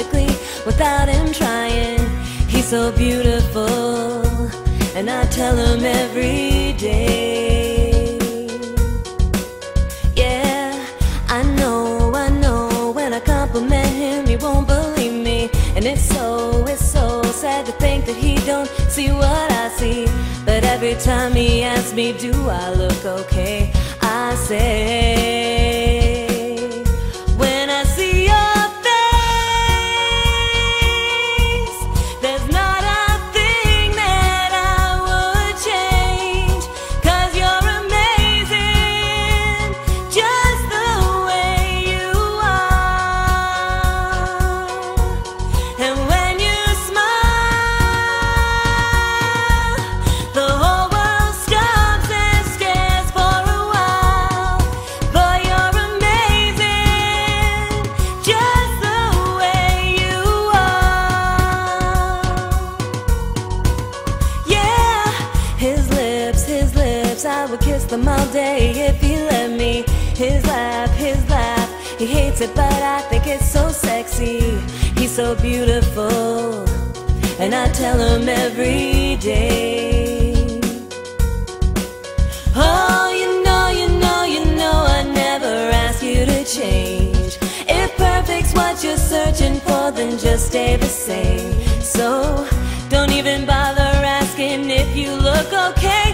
perfectly without him trying. He's so beautiful, and I tell him every day. Yeah, I know, when I compliment him he won't believe me. And it's so sad to think that he don't see what I see. But every time he asks me, do I look okay, I say, when I see your face, there's not a thing that I would change. 'Cause you're amazing, just the way you are. And when you smile, the whole world stops and stares for a while. But you're amazing, just the way you are. Yeah, his lips, I would kiss them all day if he let me. His laugh, he hates it, but I think it's so sexy. He's so beautiful, and I tell him every day. Oh, you know I never ask you to change. If perfect's what you're searching for, then just stay the same. So don't even bother asking if you look okay.